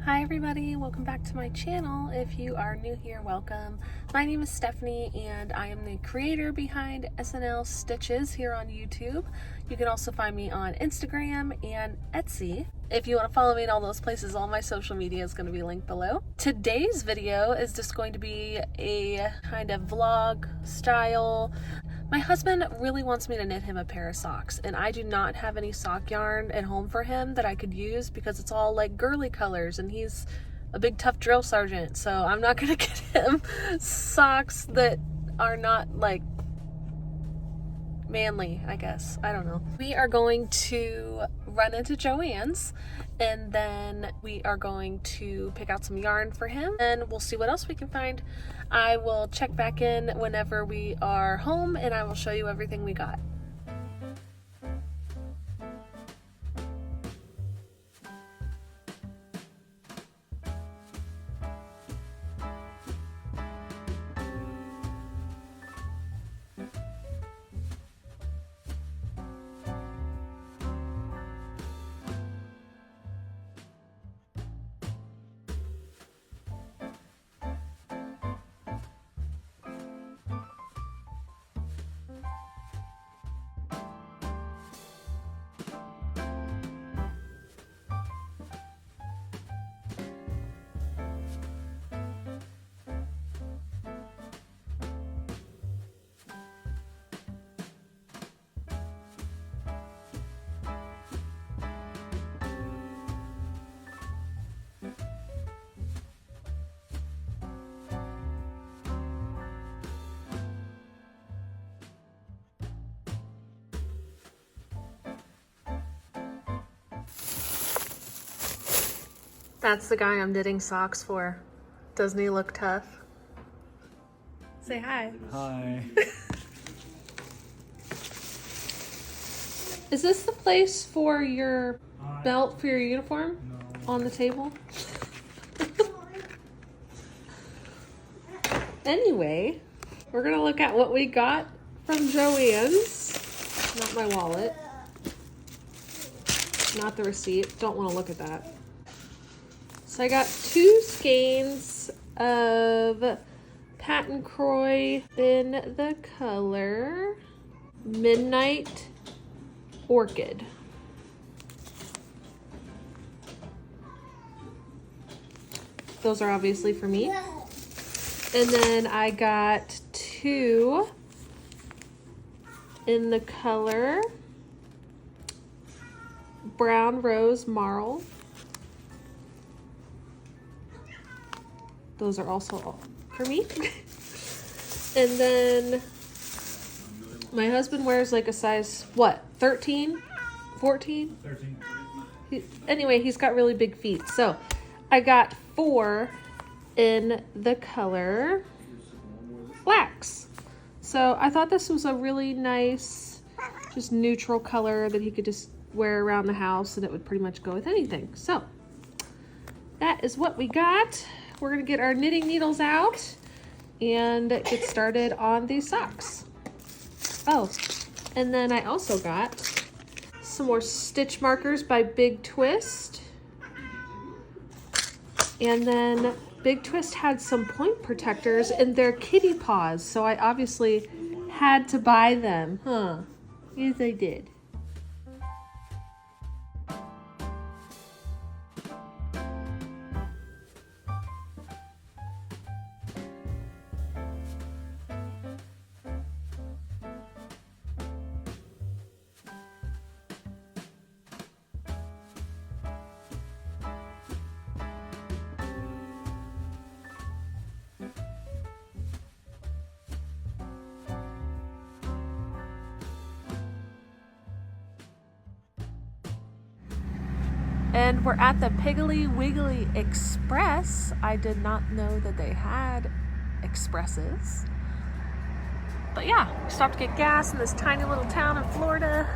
Hi everybody, welcome back to my channel. If you are new here, welcome. My name is Stephanie and I am the creator behind SNL Stitches here on YouTube. You can also find me on Instagram and Etsy. If you want to follow me in all those places, all my social media is going to be linked below. Today's video is just going to be a kind of vlog style. My husband really wants me to knit him a pair of socks, and I do not have any sock yarn at home for him that I could use because it's all like girly colors and he's a big tough drill sergeant, so I'm not gonna get him socks that are not like manly, I guess. I don't know. We are going to run into Joann's and then we are going to pick out some yarn for him and we'll see what else we can find. I will check back in whenever we are home and I will show you everything we got. That's the guy I'm knitting socks for. Doesn't he look tough? Say hi. Hi. Is this the place for your belt for your uniform? No. On the table? Anyway, we're gonna look at what we got from Joann's. Not my wallet. Not the receipt. Don't want to look at that. So I got 2 skeins of Pat & Croy in the color Midnight Orchid. Those are obviously for me. And then I got 2 in the color Brown Rose Marl. Those are also all for me. And then my husband wears like a size, what, 13? 14? 13. Anyway, he's got really big feet. So I got 4 in the color Flax. So I thought this was a really nice, just neutral color that he could just wear around the house and it would pretty much go with anything. So that is what we got. We're gonna get our knitting needles out and get started on these socks. Oh, and then I also got some more stitch markers by Big Twist. And then Big Twist had some point protectors in their kitty paws, so I obviously had to buy them. Huh? Yes, I did. And we're at the Piggly Wiggly Express. I did not know that they had expresses. But yeah, we stopped to get gas in this tiny little town in Florida.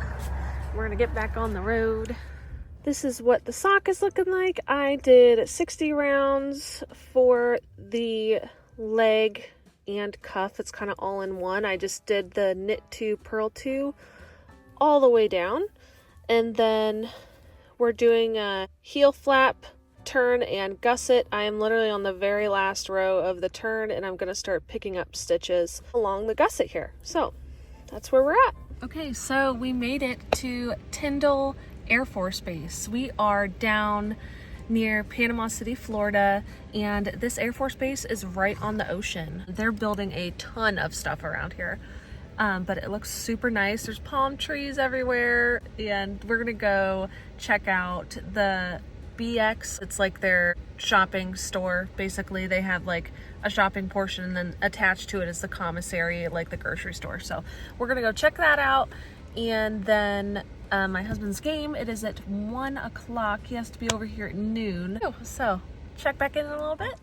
We're gonna get back on the road. This is what the sock is looking like. I did 60 rounds for the leg and cuff. It's kind of all in one. I just did the knit 2, purl 2 all the way down. And then we're doing a heel flap turn and gusset. I am literally on the very last row of the turn, and I'm going to start picking up stitches along the gusset here. So that's where we're at. Okay, so we made it to Tyndall Air Force Base. We are down near Panama City, Florida, and this Air Force Base is right on the ocean. They're building a ton of stuff around here, but it looks super nice. There's palm trees everywhere, and we're gonna go check out the BX. It's like their shopping store. Basically, they have like a shopping portion, and then attached to it is the commissary, like the grocery store. So we're gonna go check that out, and then my husband's game, it is at 1 o'clock. He has to be over here at noon. So check back in a little bit.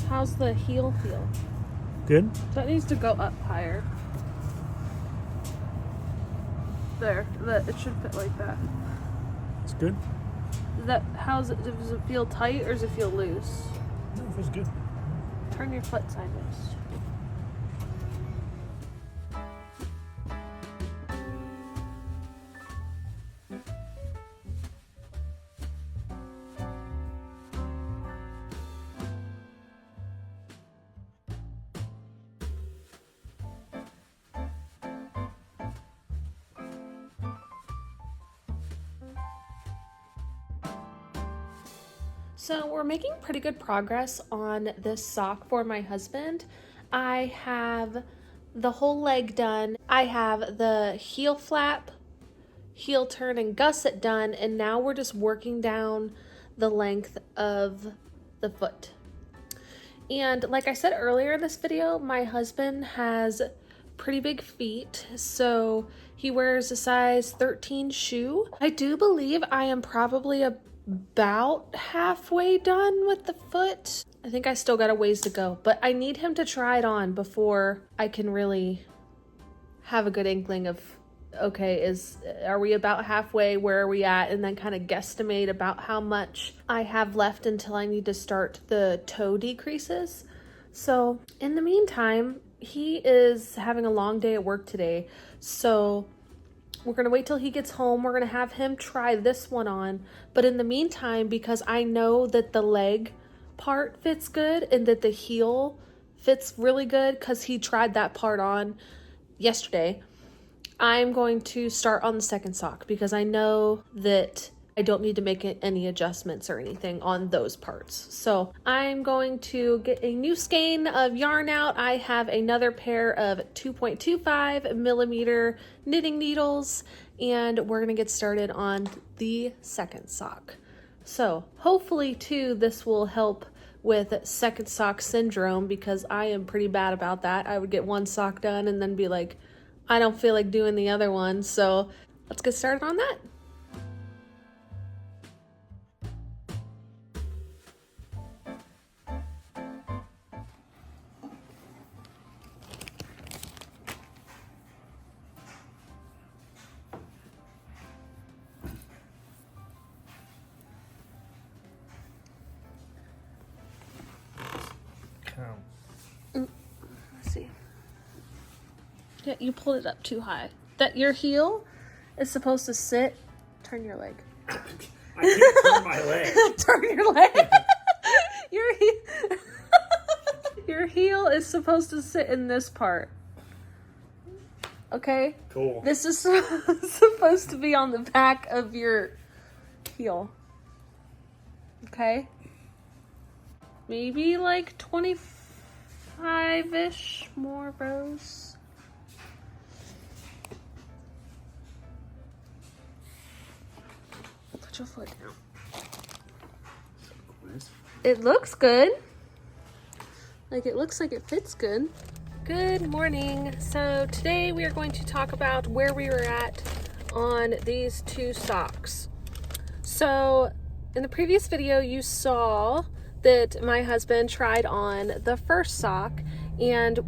How's the heel feel? Good? That needs to go up higher. There, it should fit like that. It's good? Does it feel tight or does it feel loose? No, it feels good. Turn your foot sideways. So we're making pretty good progress on this sock for my husband. I have the whole leg done. I have the heel flap, heel turn, and gusset done, and now we're just working down the length of the foot. And like I said earlier in this video, my husband has pretty big feet, so he wears a size 13 shoe. I do believe I am probably about halfway done with the foot. I think I still got a ways to go, but I need him to try it on before I can really have a good inkling of, okay, are we about halfway, where are we at, and then kind of guesstimate about how much I have left until I need to start the toe decreases. So in the meantime, he is having a long day at work today, so we're going to wait till he gets home. We're going to have him try this one on. But in the meantime, because I know that the leg part fits good and that the heel fits really good because he tried that part on yesterday, I'm going to start on the second sock because I know that I don't need to make any adjustments or anything on those parts. So I'm going to get a new skein of yarn out. I have another pair of 2.25 millimeter knitting needles, and we're going to get started on the second sock. So hopefully too, this will help with second sock syndrome because I am pretty bad about that. I would get one sock done and then be like, I don't feel like doing the other one. So let's get started on that. Let's see. Yeah, you pulled it up too high. That your heel is supposed to sit turn your leg. I can't turn my leg. Turn your leg. Your heel is supposed to sit in this part. Okay? Cool. This is supposed to be on the back of your heel. Okay? Maybe like 25-ish more rows. Put your foot down. It looks good. Like, it looks like it fits good. Good morning. So today we are going to talk about where we were at on these two socks. So in the previous video you saw that my husband tried on the first sock, and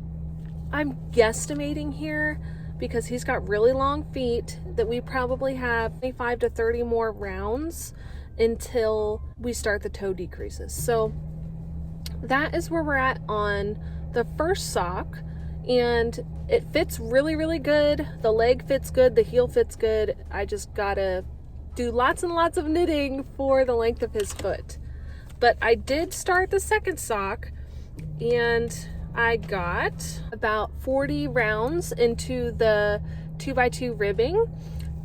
I'm guesstimating here because he's got really long feet that we probably have 25 to 30 more rounds until we start the toe decreases. So that is where we're at on the first sock, and it fits really, really good. The leg fits good, the heel fits good. I just gotta do lots and lots of knitting for the length of his foot. But I did start the second sock, and I got about 40 rounds into the 2x2 ribbing.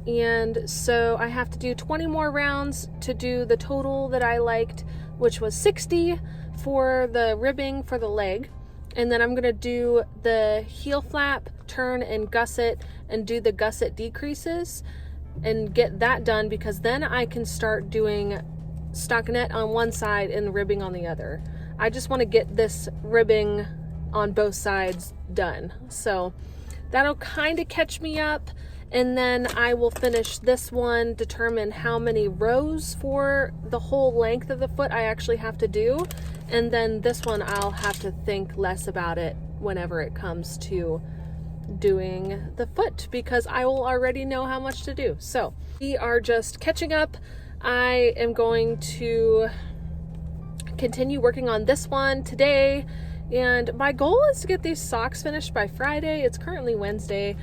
And so I have to do 20 more rounds to do the total that I liked, which was 60 for the ribbing for the leg. And then I'm gonna do the heel flap, turn and gusset, and do the gusset decreases and get that done, because then I can start doing stockinette on one side and ribbing on the other. I just want to get this ribbing on both sides done. So that'll kind of catch me up, and then I will finish this one, determine how many rows for the whole length of the foot I actually have to do, and then this one I'll have to think less about it whenever it comes to doing the foot, because I will already know how much to do. So we are just catching up. I am going to continue working on this one today, and my goal is to get these socks finished by Friday. It's currently Wednesday,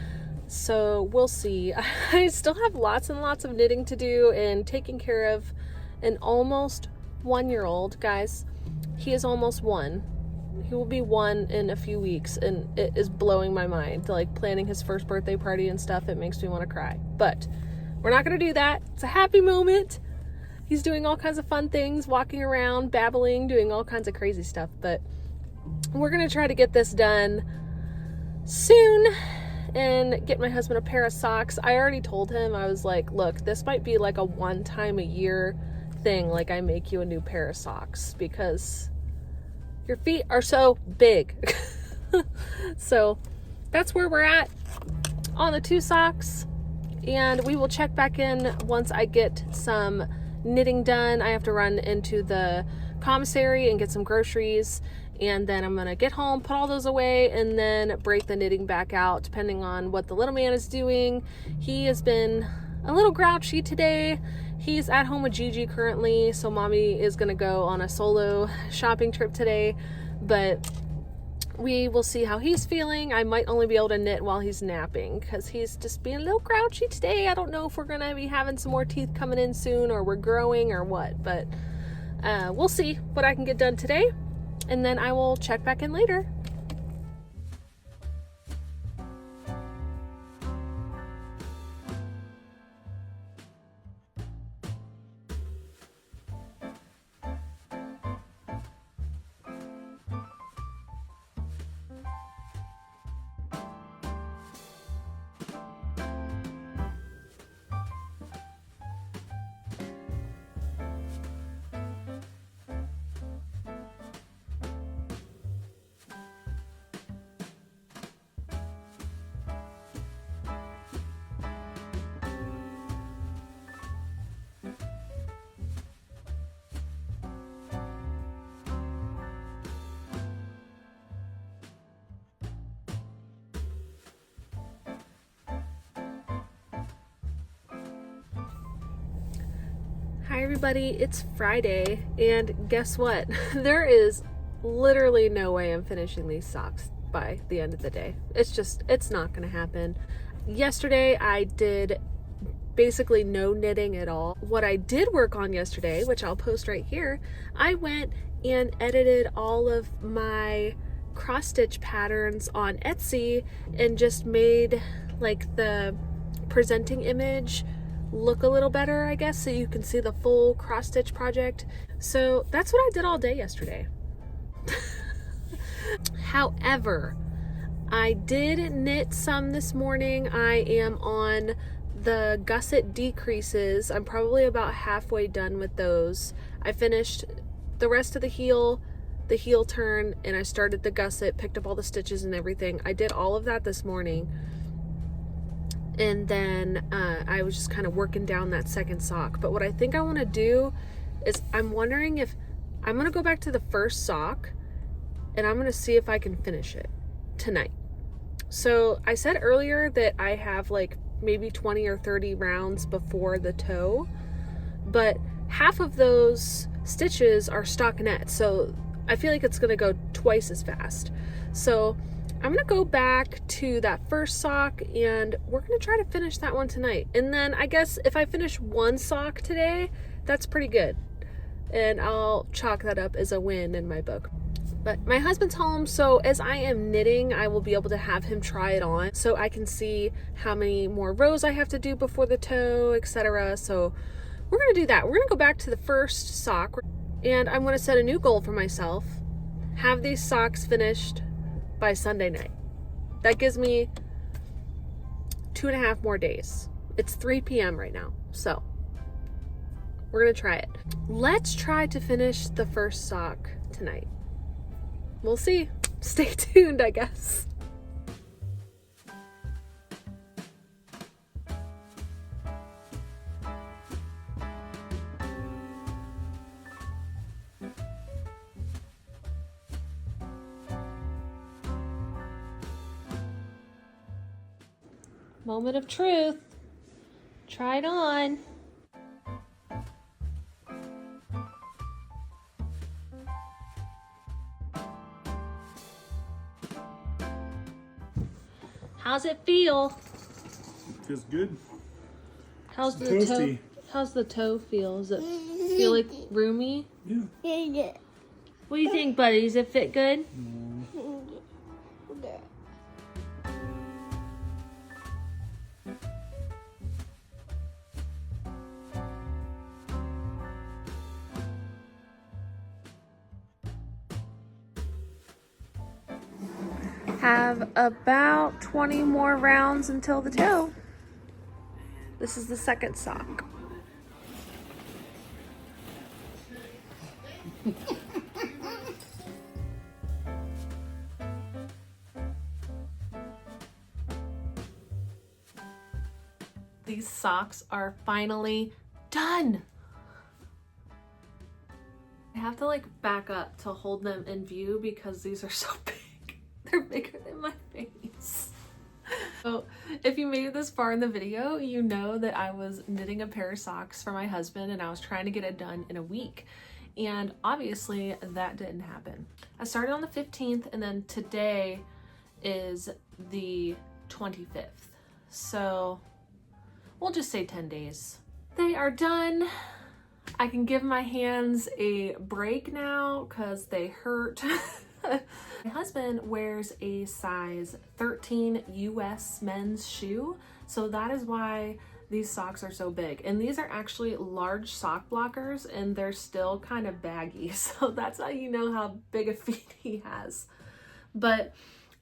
so we'll see. I still have lots and lots of knitting to do and taking care of an almost 1-year-old, guys. He is almost 1. He will be 1 in a few weeks, and it is blowing my mind. Like, planning his first birthday party and stuff, it makes me want to cry. But we're not going to do that. It's a happy moment. He's doing all kinds of fun things, walking around, babbling, doing all kinds of crazy stuff. But we're going to try to get this done soon and get my husband a pair of socks. I already told him, I was like, look, this might be like a one-time-a-year thing. Like, I make you a new pair of socks because your feet are so big. So that's where we're at on the 2 socks. And we will check back in once I get some knitting done. I have to run into the commissary and get some groceries, and then I'm gonna get home, put all those away, and then break the knitting back out depending on what the little man is doing. He has been a little grouchy today. He's at home with Gigi currently, so mommy is gonna go on a solo shopping trip today, but we will see how he's feeling. I might only be able to knit while he's napping because he's just being a little grouchy today. I don't know if we're going to be having some more teeth coming in soon, or we're growing or what, but we'll see what I can get done today, and then I will check back in later. Hi everybody, it's Friday, and guess what? There is literally no way I'm finishing these socks by the end of the day. It's not gonna happen. Yesterday I did basically no knitting at all. What I did work on yesterday, which I'll post right here, I went and edited all of my cross stitch patterns on Etsy and just made like the presenting image look a little better, I guess, so you can see the full cross stitch project. So that's what I did all day yesterday. However, I did knit some this morning. I am on the gusset decreases. I'm probably about halfway done with those. I finished the rest of the heel turn, and I started the gusset, picked up all the stitches and everything. I did all of that this morning. And then I was just kind of working down that second sock. But what I think I want to do is I'm wondering if I'm going to go back to the first sock and I'm going to see if I can finish it tonight. So I said earlier that I have like maybe 20 or 30 rounds before the toe, but half of those stitches are stockinette. So I feel like it's going to go twice as fast. So I'm going to go back to that first sock and we're going to try to finish that one tonight. And then I guess if I finish one sock today, that's pretty good. And I'll chalk that up as a win in my book. But my husband's home, so as I am knitting, I will be able to have him try it on so I can see how many more rows I have to do before the toe, etc. So we're going to do that. We're going to go back to the first sock and I'm going to set a new goal for myself. Have these socks finished by Sunday night. That gives me 2.5 more days. It's 3 p.m. right now, so we're going to try it. Let's try to finish the first sock tonight. We'll see. Stay tuned, I guess. Moment of truth. Try it on. How's it feel? Feels good. How's the Toasty. toe? How's the toe feel? Does it feel like roomy? Yeah. What do you think, buddy? Does it fit good? Have about 20 more rounds until the toe. This is the second sock. These socks are finally done. I have to like back up to hold them in view because these are so big. They're bigger than my face. So if you made it this far in the video, you know that I was knitting a pair of socks for my husband and I was trying to get it done in a week. And obviously that didn't happen. I started on the 15th and then today is the 25th. So we'll just say 10 days. They are done. I can give my hands a break now because they hurt. My husband wears a size 13 US men's shoe, so that is why these socks are so big. And these are actually large sock blockers and they're still kind of baggy, so that's how you know how big a feet he has. But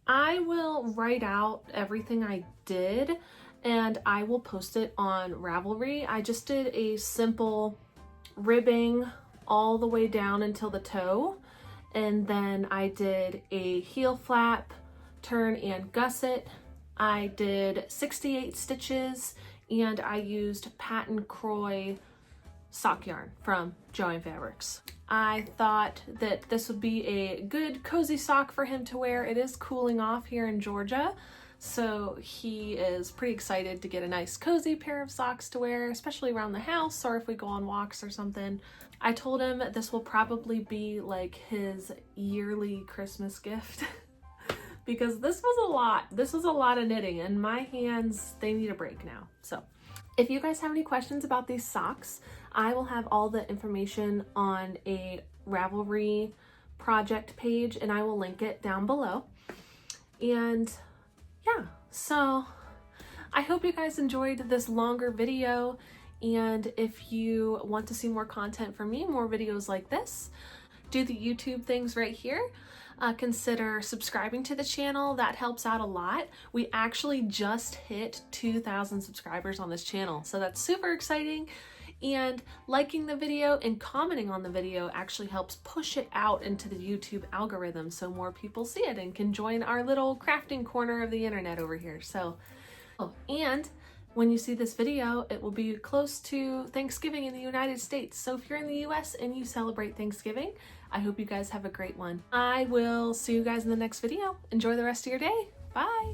I will write out everything I did and I will post it on Ravelry. I just did a simple ribbing all the way down until the toe. And then I did a heel flap, turn, and gusset. I did 68 stitches and I used Patent Croy sock yarn from Joann Fabrics. I thought that this would be a good cozy sock for him to wear. It is cooling off here in Georgia, so he is pretty excited to get a nice cozy pair of socks to wear, especially around the house or if we go on walks or something. I told him this will probably be like his yearly Christmas gift because this was a lot. This was a lot of knitting and my hands, they need a break now. So If you guys have any questions about these socks, I will have all the information on a Ravelry project page and I will link it down below. And yeah, so I hope you guys enjoyed this longer video. And if you want to see more content from me, more videos like this, do the YouTube things right here. Consider subscribing to the channel. That helps out a lot. We actually just hit 2,000 subscribers on this channel, so that's super exciting. And liking the video and commenting on the video actually helps push it out into the YouTube algorithm so more people see it and can join our little crafting corner of the internet over here. So, and when you see this video, it will be close to Thanksgiving in the United States. So if you're in the US and you celebrate Thanksgiving, I hope you guys have a great one. I will see you guys in the next video. Enjoy the rest of your day. Bye.